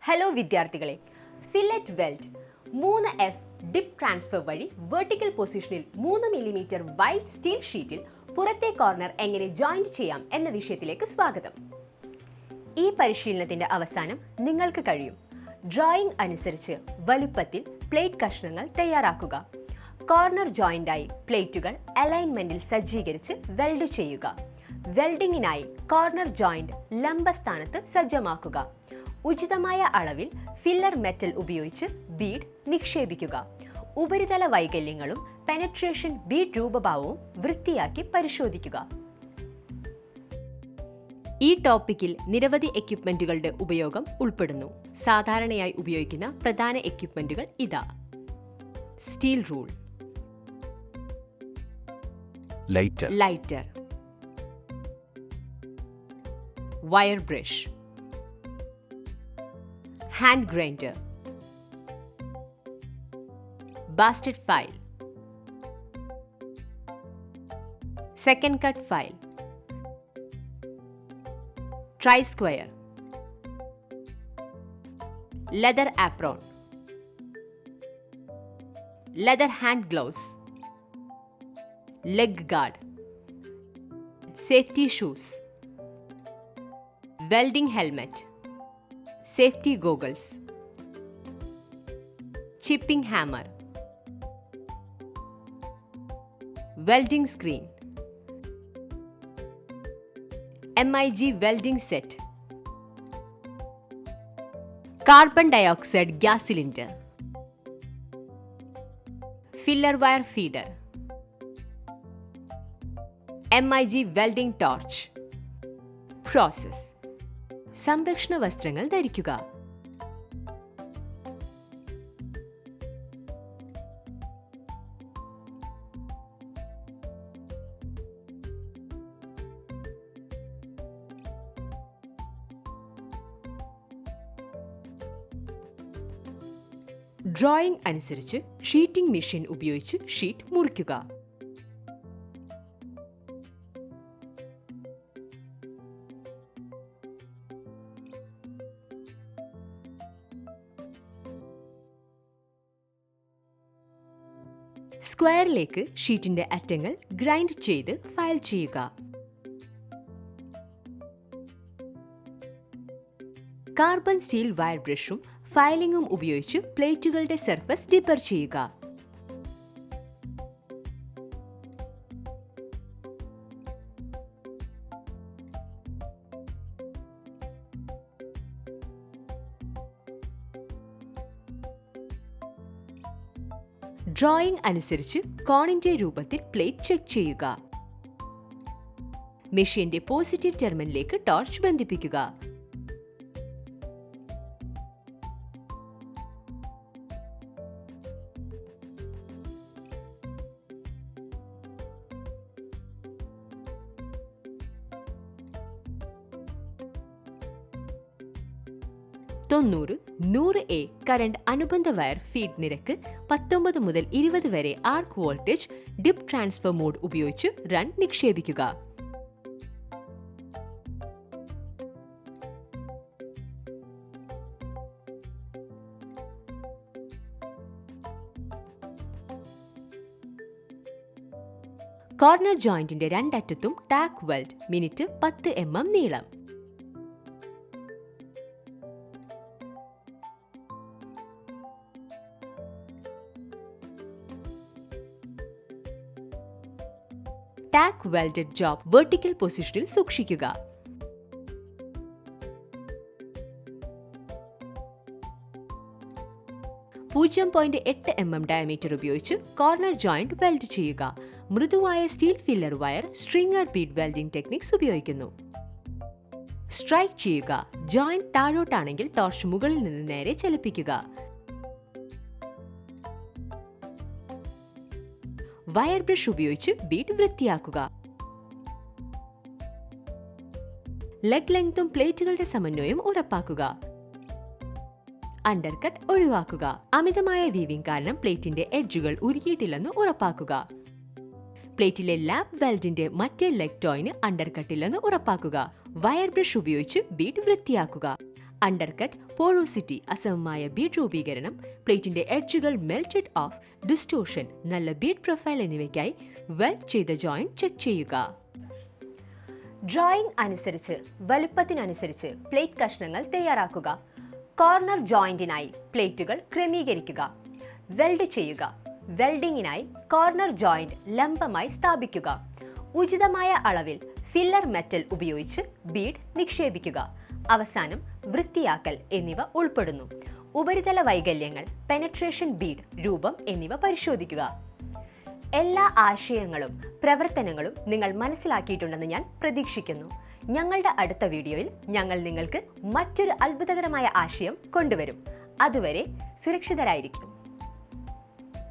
Hello വിദ്യാർത്ഥികളെ, fillet weld 3F dip transfer വഴി vertical പൊസിഷനിൽ 3 മില്ലിമീറ്റർ വൈഡ് സ്റ്റീൽ ഷീറ്റിൽ പുറത്തെ കോർണർ എങ്ങനെ ജോയിന്റ് ചെയ്യാം എന്ന വിഷയത്തിലേക്ക് സ്വാഗതം. ഈ പരിശീലനത്തിന്റെ അവസാനം നിങ്ങൾക്ക് കഴിയും ഡ്രോയിങ് അനുസരിച്ച് വലുപ്പത്തിൽ പ്ലേറ്റ് കഷ്ണങ്ങൾ തയ്യാറാക്കുക. കോർണർ ജോയിന്റായി പ്ലേറ്റുകൾ അലൈൻമെന്റിൽ സജ്ജീകരിച്ച് വെൽഡ് ചെയ്യുക. വെൽഡിങ്ങിനായി കോർണർ ജോയിന്റ് ലംബസ്ഥാനത്ത് സജ്ജമാക്കുക. ഉചിതമായ അളവിൽ ഫില്ലർ മെറ്റൽ ഉപയോഗിച്ച് ബീഡ് നിക്ഷേപിക്കുക. ഉപരിതല വൈകല്യങ്ങളും പെനട്രേഷൻ ബീഡ് രൂപഭാവവും വൃത്തിയാക്കി പരിശോധിക്കുക. ഈ ടോപ്പിക്കിൽ നിരവധി എക്യുപ്മെന്റുകളുടെ ഉപയോഗം ഉൾപ്പെടുന്നു. സാധാരണയായി ഉപയോഗിക്കുന്ന പ്രധാന എക്യുപ്മെന്റുകൾ ഇതാ: steel rule, lighter, wire brush, hand grinder, basted file, second cut file, tri-square, leather apron, leather hand gloves, leg guard, safety shoes, welding helmet, safety goggles, chipping hammer, welding screen, MIG welding set, carbon dioxide gas cylinder, filler wire feeder, MIG welding torch. Process: സംരക്ഷണ വസ്ത്രങ്ങൾ ധരിക്കുക. Drawing അനുസരിച്ച് sheeting machine ഉപയോഗിച്ച് sheet മുറിക്കുക. സ്ക്വയറിലേക്ക് ഷീറ്റിന്റെ അറ്റങ്ങൾ grind ചെയ്ത് file ചെയ്യുക. കാർബൺ സ്റ്റീൽ വയർ ബ്രഷും ഫയലിംഗും ഉപയോഗിച്ച് പ്ലേറ്റുകളുടെ സർഫസ് ഡിപ്പർ ചെയ്യുക. ഡ്രോയിങ് അനുസരിച്ച് കോണിന്റെ രൂപത്തിൽ പ്ലേറ്റ് ചെക്ക് ചെയ്യുക. മെഷീന്റെ പോസിറ്റീവ് ടെർമിനലിലേക്ക് ടോർച്ച് ബന്ധിപ്പിക്കുക. തൊണ്ണൂറ് 100A കറണ്ട് അനുബന്ധ വയർ ഫീഡ് നിരക്ക് 19 മുതൽ 20 വരെ arc voltage dip transfer mode ഉപയോഗിച്ച് റൺ നിക്ഷേപിക്കുക. കോർണർ ജോയിന്റിന്റെ രണ്ടറ്റത്തും ടാക്ക് വെൽഡ് മിനിറ്റ് 10 mm നീളം. ടാക്ക് വെൽഡഡ് ജോബ് വെർട്ടിക്കൽ പൊസിഷനിൽ സൂക്ഷിക്കുക. .8 mm ഡയമീറ്റർ ഉപയോഗിച്ച് കോർണർ ജോയിന്റ് വെൽഡ് ചെയ്യുക. മൃദുവായ steel filler wire stringer bead welding techniques ഉപയോഗിക്കുന്നു. സ്ട്രൈക്ക് ചെയ്യുക. ജോയിന്റ് താഴോട്ടാണെങ്കിൽ ടോർച്ച് മുകളിൽ നിന്ന് നേരെ ചലിപ്പിക്കുക. വയർ ബ്രഷ് ഉപയോഗിച്ച് ബീഡ് വൃത്തിയാക്കുക. ലെഗ് ലെങ്തും പ്ലേറ്റുകളുടെ സമന്വയം ഉറപ്പാക്കുക. അണ്ടർകട്ട് ഒഴിവാക്കുക. അമിതമായ വീവിംഗ് കാരണം പ്ലേറ്റിന്റെ എഡ്ജുകൾ ഉരുകിയിട്ടില്ലെന്ന് ഉറപ്പാക്കുക. പ്ലേറ്റിലെ ലാബ് വെൽഡിന്റെ മറ്റേ ലെഗ് ടോയിന് അണ്ടർകട്ടില്ലെന്ന് ഉറപ്പാക്കുക. വയർ ബ്രഷ് ഉപയോഗിച്ച് ബീഡ് വൃത്തിയാക്കുക. അണ്ടർകട്ട്, പോറോസിറ്റി, അസമമായ ബീഡ് രൂപീകരണം, പ്ലേറ്റിന്റെ എഡ്ജുകൾ മെൽറ്റഡ് ഓഫ്, ഡിസ്റ്റോർഷൻ, നല്ല ബീഡ് പ്രൊഫൈൽ എന്നിവയ്ക്കായി വെൽഡ് ചെയ്ത ജോയിന്റ് ചെക്ക് ചെയ്യുക. ഡ്രോയിംഗ് അനുസരിച്ച് വലുപ്പത്തിനനുസരിച്ച് പ്ലേറ്റ് കഷ്ണങ്ങൾ തയ്യാറാക്കുക. കോർണർ ജോയിന്റിനായി പ്ലേറ്റുകൾ ക്രമീകരിക്കുക. വെൽഡ് ചെയ്യുക. വെൽഡിങ്ങിനായി കോർണർ ജോയിന്റ് ലംബമായി സ്ഥാപിക്കുക. ഉചിതമായ അളവിൽ ഫില്ലർ മെറ്റൽ ഉപയോഗിച്ച് ബീഡ് നിക്ഷേപിക്കുക. അവസാനം വൃത്തിയാക്കൽ എന്നിവ ഉൾപ്പെടുന്നു. ഉപരിതല വൈകല്യങ്ങൾ, പെനട്രേഷൻ ബീഡ് രൂപം എന്നിവ പരിശോധിക്കുക. എല്ലാ ആശയങ്ങളും പ്രവർത്തനങ്ങളും നിങ്ങൾ മനസ്സിലാക്കിയിട്ടുണ്ടെന്ന് ഞാൻ പ്രതീക്ഷിക്കുന്നു. ഞങ്ങളുടെ അടുത്ത വീഡിയോയിൽ ഞങ്ങൾ നിങ്ങൾക്ക് മറ്റൊരു അത്ഭുതകരമായ ആശയം കൊണ്ടുവരും. അതുവരെ സുരക്ഷിതരായിരിക്കും.